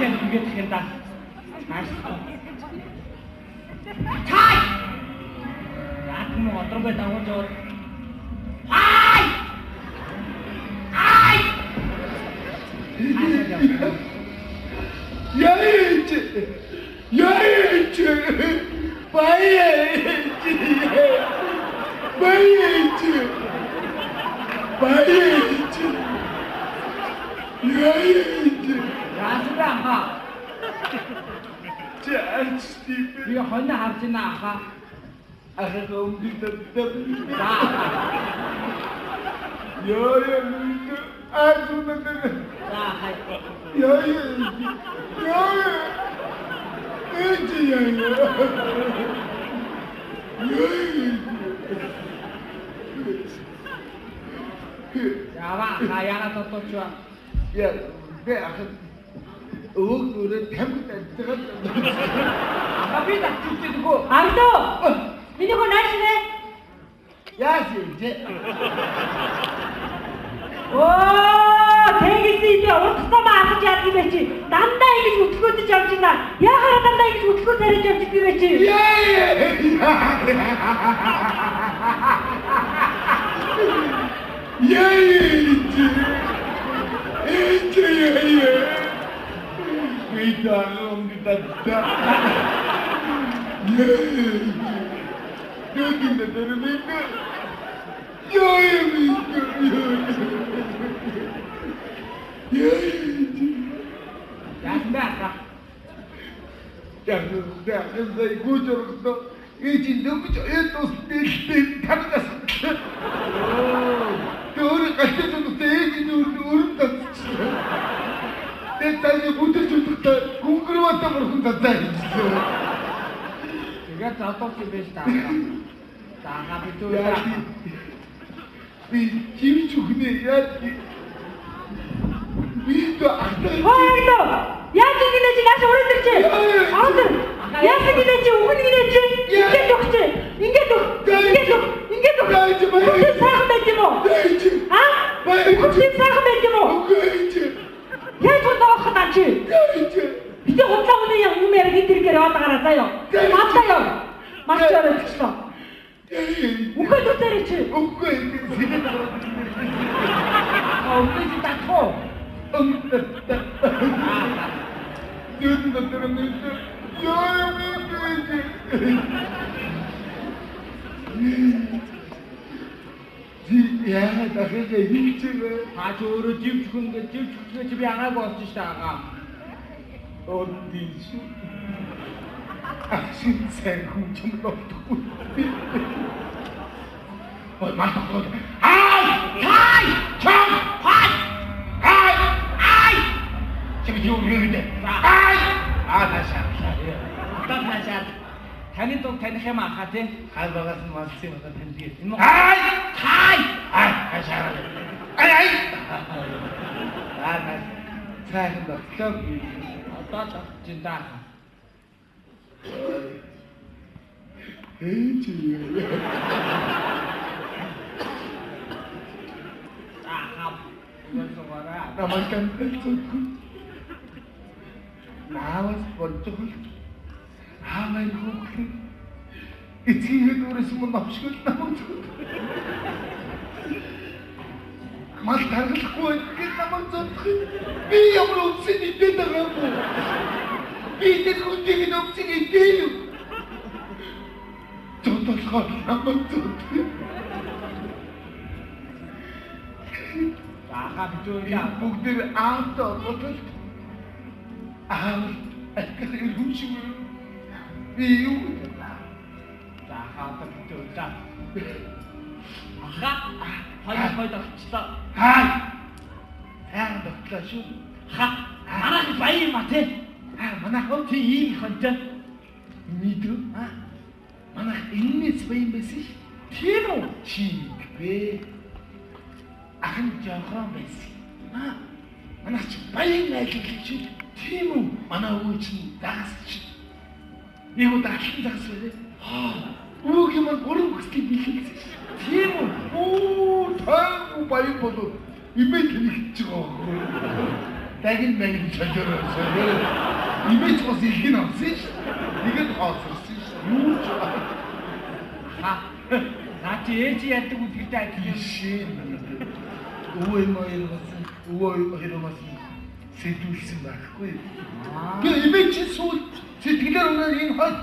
Яагаад ингэж юм да? Цай! Яг нь одрогоо дагуулж яваад. Ай! Ай! Яйч! Яйч! Баяйч! Баяйч! Баяйч! Яйч! Яасаа хаа. Чаач тий. Би хонь харж байна хаа. Ахаа өмдөд. Яа Ажунаа. Хаа. Яа. Эжияа. Яава хаяга тоточва. Яа, бэ ахад өөрөөр тамхи тавьдаг. Аби датчихдэггүй. Ардоо. Миний хоо нааш нэ. Яаш юм. Оо, тэгэлээ уртсаа маахж яадаг юм чи. Дандаа ингэж өтгөөдөж явж байна. Яахаараа дандаа ингэж өтгөө тариаж явж байгаа юм чи. Ясмаа. Яа, гүйжөрөхдөө ээж нөхөж өөдөөс дэлбэн тавьдас. Өөр гаштай ээж өөрөнд татчихсан. Тэтэйг бүдэрч өгдөө гүнгэрватаа мөрхөн татаа. Тэгээд заточ биш таа. Таага битүү. Би чивч өгнө яа. Би то ахтай. Хойно. Яаж ингэ чи нааш өрөөдөр чи. Аавдар. Яаж ингэ чи үхэн ингэ чи. Ингээд өгч. Ингээд өг. Ингээд өг. Ингээд өг. Үхэн сайхан байт юм уу? Аа? Үхэн сайхан байт юм уу? Яаж удаа хатаа чи? Би хотлоо үнэ юм яриад идэргээр яваад гараа заяа. Мартаа яв. Марч яваад чи. Үхэн дотор чи. Үгүй. Үгүй татхоо. Дүүн дотор нэг яа. Яа, дахиж хийчихвэ. Хаач өөрөө живчгэж би анаагүй болж штаага. Оддиш. Ахшин сайн хүн ч юм болтгүй. Ой, мартаа. Ай! Чам! Ай! Чим юу нэрдэ? Ай! Таашаа. Таны дунд таних юм аа тий. Хай багаас нь малцсан юм таньдаг юм. Ай! Таашаа. Ай! Цаахан доктор Одоо жиндаа. ээж. Намайг наавас болчихвол хаамай хөөхлөг эцгийн дөрөс мөн авшгүй намайг мал таргалахгүй гэж намайг зодох би ямар үсэн идээд байгаа юм би тэр хүнтэй нүцэн идээ юу зодолгоо намайг зодох Таага битүү бүгдээр аавтаа бодвол аав ахил хүчиг би юу таага битүү та. Аха хойд авчлаа. хай хаан дотлоо шүү Манайх баян юм а тий. манайх Тий ийм хонтой. мэдв манайх энэс баян байсан ш Тийм үү? чигвэ ахан жоохон байсан манайх ч баян найзлж тийм үү манай өвөө чинь дагасч нэг удаа алхин дагас байлээ өвөг юм гурван хүслийг бэлгэлсэн ш Тийм үү? оо баян болов имэд хэлж байгаа дагин солиороо. Имэж бас их нь авсан ш. Нэгэд хооцсон ш. Юу ч Наа чи ээж яддаг үдгэртэй адил шин. Өвөө хоёрогоос сэтүүлсэн байхгүй. Тэгээ имэж сүүл сэтгэлээр өнөр энэ хол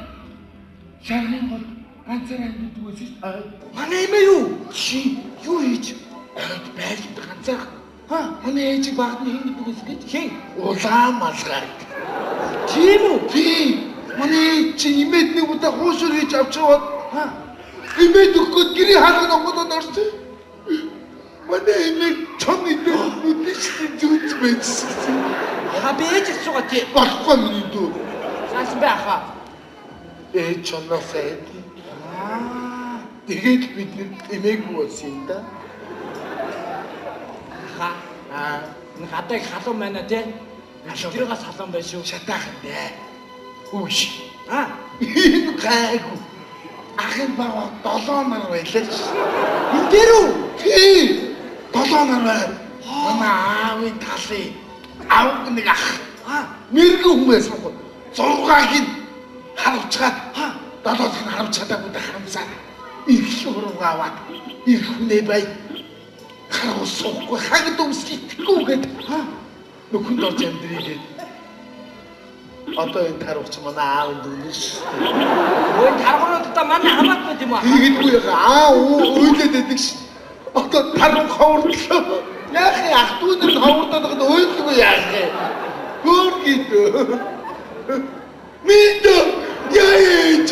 шаргын гол ганцаар амьддаг байсан ш. Манай эмээ юу? Чи юу хийж байлд ганцаар манай ээж багны хийдэг байсан гэж хин улаан малгай. Тийм үү? Тийм. Манай чи имээд нэг удаа хуушур хийж авч яваад имээд өгөхөд гэрийн хаалганд онгодод орсон. Манай имээд чон идэх нүдэж зүгж байсан. Хабээж сугаа тий. Баггүй миний дүү. Саас баха. Ээж чоноосаа. Тэгээд бид имээг болсон юм да. Гадаг халуун байна тий. Тэрээс халуун байна шүү. Шатаахан дээ. Үгүй. Энэ гайгүй. Ахын баа 7 нар байлаа ш. энэ дээр үү? Тий. 7 нар байна. Манай аавын талын аав нэг ах. Мэрэгэн хүн байсан гоо. 6-ыг харавчгаад 7-ыг харавч чадаагүй харамсаа. Их шуурга аваад их хүнээ бай. Хараа суухгүй хагд өмсчихгүй гээд нөхөнд орж амьдрий гээд. Одоо энэ тарууч манай аавын дүүнээс. Ой таргуунуудаа манай хамаагүй юм аа. Ийгдгүй ойлээд байдаг ш. Одоо таруу ховордлоо. Яах вэ? Ах дүүнэр ховордоод байгаад ойлгүй яах вэ? Гөр гэдэг. Минь яэж.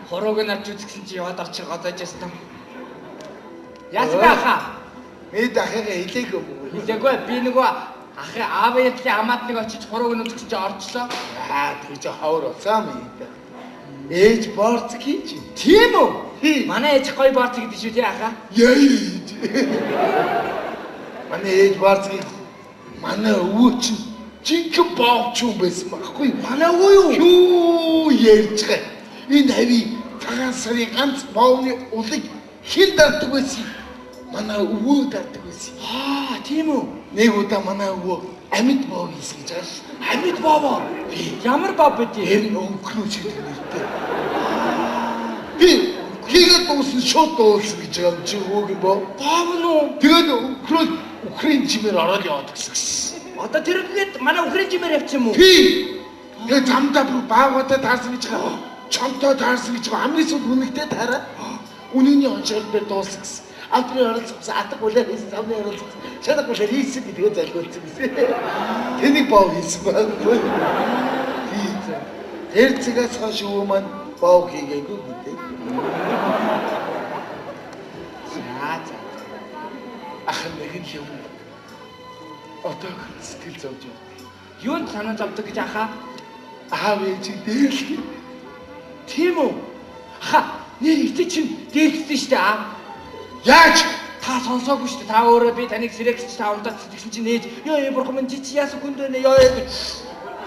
Хорог нь авч үзсэн чи яваад орчих годож ястан. Яасан баха? Мэд ахыгаа хэлээгүй юм. Хэлээгүй би нөгөө ахи аавын ятлын хамаатныг очиж хорог нь үзсэн чи орчлоо. Тэгж ховор болсон юм да. Ээж борц хийж. Тийм үү? Манай ээж гоё борц гэдэг шүү тий аха. Яэж. Манай ээж борц гэж манай өвөө чинь жинхэнэ боовч юм байсан байхгүй. Манай өвөө юу? Юу ярьж байгаа. Энэ хави цагаан сарын ганц боовны улыг хэн дарддаг байсан? Манай өвөө дарддаг байсан. Тийм үү? Нэг удаа манай өвөө амьд боов хийсэн гэж байгаа ш. Амьд боовоо. Ямар бов бэ тий? Энэ өнгөрөө чигтэй нэртэй. Би хийгээд дуусна шууд дуусна гэж байгаа юм чи өвөөг боо. Бов нү? Тэгээд өнгөрөө Украин чимээр ороод яваад гэсэн. Одоо тэргээд манай Украин чимээр явчих юм уу? Тий. Тэгээд замдаа бүр баагуудаа таарсан гэж байгаа. Чонтой таарсан гэж байгаа. Амрын сүд үнэгтэй таараа. Үнэний онцгой дуусна гэсэн. Албаны оролцсон атга үлээр хийсэн замны оролцсон. Шанах үлээр хийсэн гэдгээ залгуулсан гэсэн. Тэнийг боо хийсэн байхгүй. Тэр цэгээс хойш өвөө маань боо хийгээгүй гэдэг. За. Ах нэг юм. Одоо сэтгэл зовж байна. Юунд санаа зовдөг гэж аха? Аав ээж дээлх. Тийм үү? Нэр ихтэй чинь дээлхсэн шүү дээ аа. Яаж? Та сонсоогүй шүү дээ. Та өөрөө би таныг сэрэгч та унтаад тэгсэн чинь ээж ёо бурхан минь чи яасан хүнд байна ёо.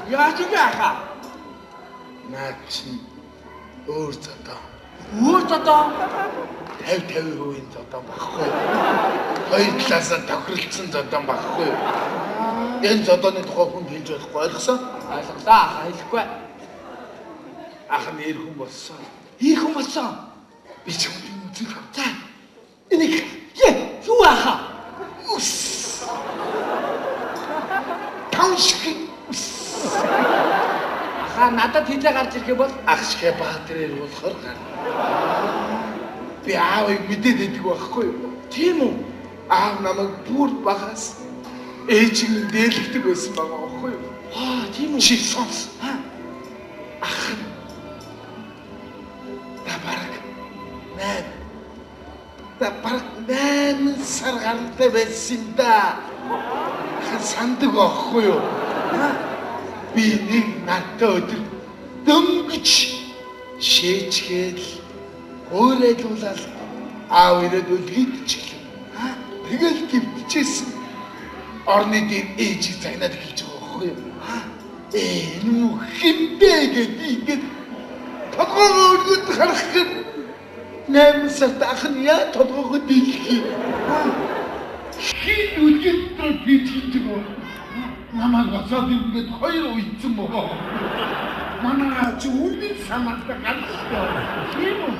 Яаж вэ аха? Наа чи өөр зодоо. Өөр зодоо 50% зодоо багхгүй. Хоёр талаасаа тохиролцсон зодоо багхгүй. Энэ зодооны тухай хүн хэлж болохгүй ойлгосон? Ойлголоо аха хэлэхгүй. Ах нь эр хүн болсон. Ир хүн болсон. Би ч юм үзэх. За. Энийг юу аха? Ус. Таушиг. Аха надад хэлээ гарч ирэх бол Ах шиг баатрээр болохоор гар. Би аавыг мэдээд байдаг байхгүй юу? тийм үү? Аав намайг бүр багаас ээжийг дээлгдэг байсан байгаа байхгүй юу? Тийм үү? Чи сонс. Ах. Бараг 8 сар гаралтай байсан юм да. Сандаг байхгүй юу? Би нэг надтай өдөр дөнгөж шээчгээл өөрөөлүүлэл аав ирээд үлгийдчихлээ. Тэгэл гівчээсэн. Орны дээр ээжийг загнаад хэлж байгаа байхгүй юу? Энэ хинбэ гэдэг толгойгоо өргөд харах гэв. 8 сард ах нь яа толгойгоо дийлхий. Хин үлгэтрэл би чимжгүй. Намайг босоод ингээд хоёр уйдсан мөгөө. Манай чи үнэн санаатай ганцтай. Тийм үү?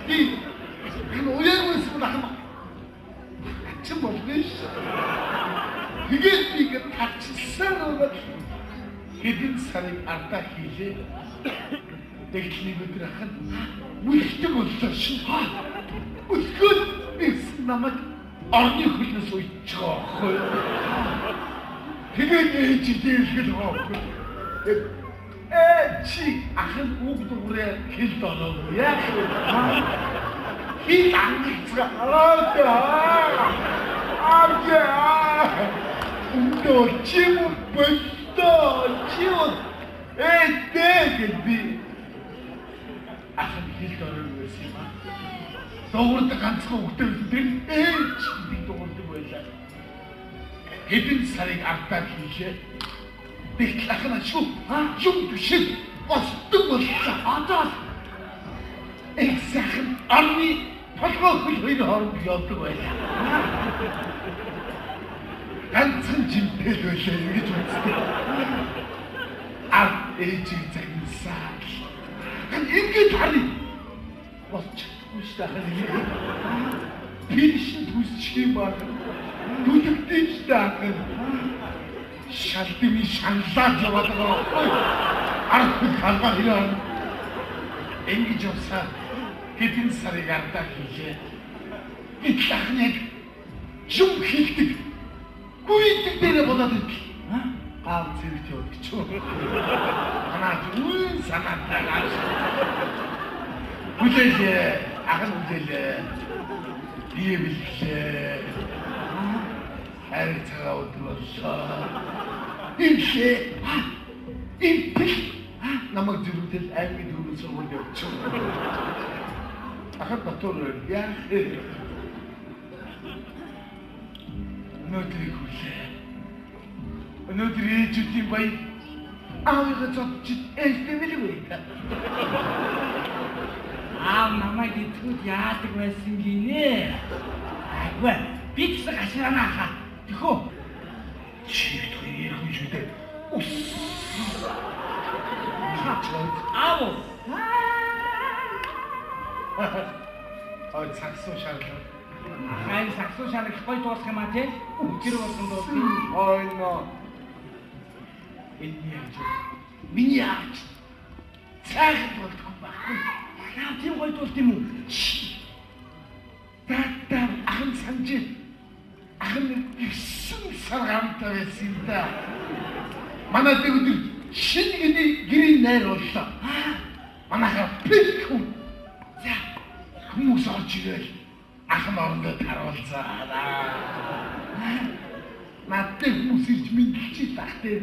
Би уяагүйс байна. Чи болвиш. Тэгээд би гацсан уу? Хэдэн сарын ардаа хийлээ. Тэгтний өдөр ахад үлддэг боллоо шин. Үлгэл бис намайг орны хөлнөөс уйдчих واخхой. Тэгээд ээж дээлгэл واخхой. Чи ахын үг дуурай хэлд оноо. Яах вэ? Би ангицгаа. Үндөө чи мөн би ахын хэлд орно гэсэн юм аа. Дуурдаг ганцхан үгтэй үстэй ээж би дуурдаг байлаа. Хэдэн сарыг ардаа хийлээ. Тэгтэл ахын ашгүй юм бишээ босдог боллоо. Одоо сайхан орны толгой хөл хоёр хооронд явдаг байлаа. Ганцхан жимтэл байлаа ингэж үзтээ. Ээжийг загнасаа. Ингээд харъя. Болчихгүй шүү дээ. Пишин түсчих юм байна. Түлхтэй шүү дээ. Шалтмын шаналаад яваад байгаа. Ард халбаа hirаа. Ингэж явсаа хэдэн сарыг ардаа хийлээ. Би тахныг юм хийдэг. Гүйдэг дээр болоод ирлээ. Гав зэрэг явдаг ч. Манай зүн санаатай гаш. Үлээлээ, ахын үлээлээ. Бие бэлээ. Хайрцага өдөр боллоо. Иншээ. Инпил. Намайг зүрхтэл аймгийн дөрөв сургууль явуучих. Ахад батөр яа. Өнөөдрийг хүлээ. Өнөөдөр ээжүүдийн баяр аавыгаа зодчид ээлтэвэл үү? Аав намайг итгэж яадаг байсан гинэ. Айгүй би ч гашраана хаа. Тэхөө. Чи түүний хүн шүү дээ. Ус. Аав. Ой цаксуу шаарлаа. Хайн саксуу шарах гой дуусах юм аа тий? Үгэр болсон доо. Ой нөө. Миний аач. Цаах болтгүй байхгүй. Яа тийм гой дуусах юм уу? Таттаа ахын санжээ. Ахын 9 сар гамтай байсан юм да. Манай дэвдэр шинэ гэрийн найр боллоо. Манайхаа пэлхүү. За хүмүүс орж ирэл. Ахын орондоо таруулцаалаа. Надад хүмүүс ирж мэдлчих тахтай.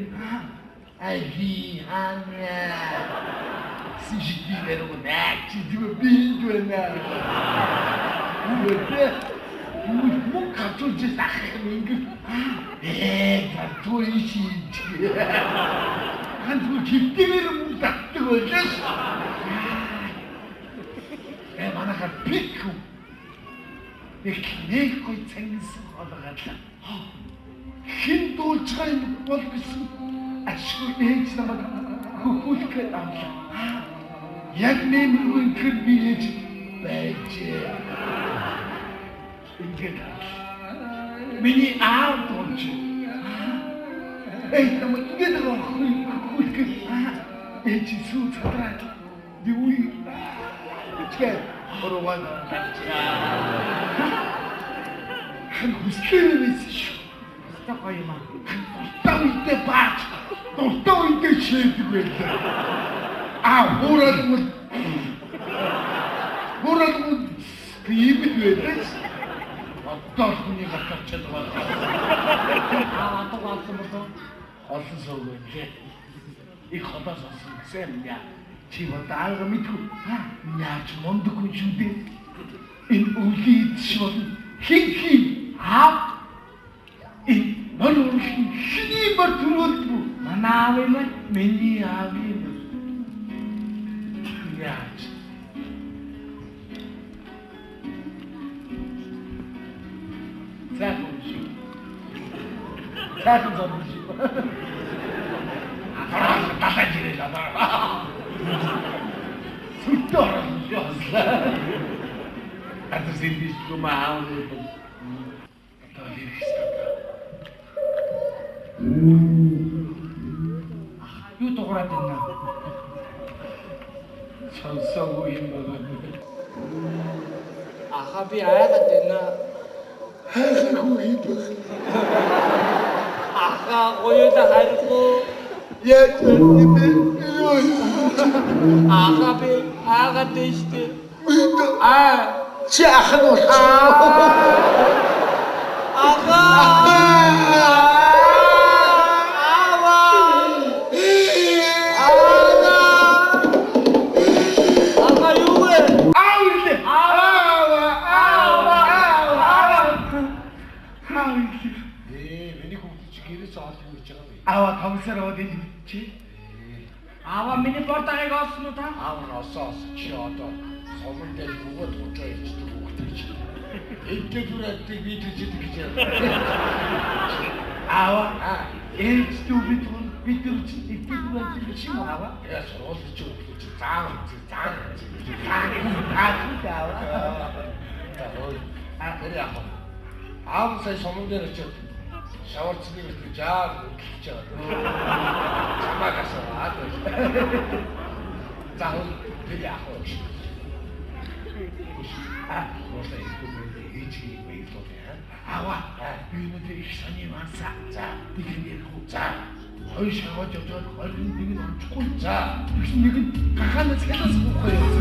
Ай ханаа. Сижидээр унаач дүүбинд байна. Үгүй мөн катуулж ахих юм ингэ. Катуулж хийж. Хантуу хитээр мөн татдаг байлаа. Манайхаа пикүү. Нэг гой цангасан хоолоолаа. Хин дуулж байгаа юм бол гэсэн ашгүй ээж намайг хөхүүлэхэд авлаа. Яг нэмэргүй гэр бийж байжээ. Ингээд миний аав дуулж. Намайг ингээд хөхүүлэхэд ээж сүү цадраад дүүи. Ичгээ орван хан хүслээс шүү. Тохоо юм аа. Тавтай баач. Дуртай шийдэг байлаа. Хуурал бийбд байлаа. Одоо хүний гатчаад байгаа. Одоо болсон болов. Олон суугаа. Их хотоос олсон гэсэн юм яа. Чи бодаага мэдгүй. Яаж мундаг хүн шүү дээ. Энэ үлийд шууд хин аав энэ мөрөөр хиний мөр түрүүлдэггүй. Манай аав юм аа. Миний аав юм. Яаж? Цааш. сайхан зураг шиг. Далаж ирэл одоо. Сүлтөө орсон шүү хаслаа. Атар сэлбиш юм аав нь. Одоо ирэх. Юу дуурайд байна? Сонсоогүй юм байна. Аха би айгаад байна. Хайхаагүй юм байна. Аха гоёда хайргүй. Яаж юм бэ? Аха би айгаад дэжтэй. Чи ахын болчихсон. Аха. Аваа тавсаар аваад энэ чи. Аваа миний бортагийг олсон уу та? Аав нь осоос чи одоо сомон дээр бүгд уучаа ичдэг хүүхдээ чи. Эдгээр зүрхтэй би төжидэг гэж байна. Аваа ээж дүү бид тэр чи эдгээр зүрхтэй чи юм аваа. Яа сургууль чи хүүхдээ чи заах. Тэр яах вэ? Аав сая сомон дээр очиж шаварцны үрт жаа өгч байгаа. Чамаа гасаад. Заавал тэр яах вэ? Просто их ичиг мэйлээ. Аваа. Би өнөөдөр их сони мансаа. За, бидний хүү. За. Хоёр шаваад явж байгаа 21-нд онцгүй. За. Тэгсэн нэг нь гахаанаас хянаас болохгүй.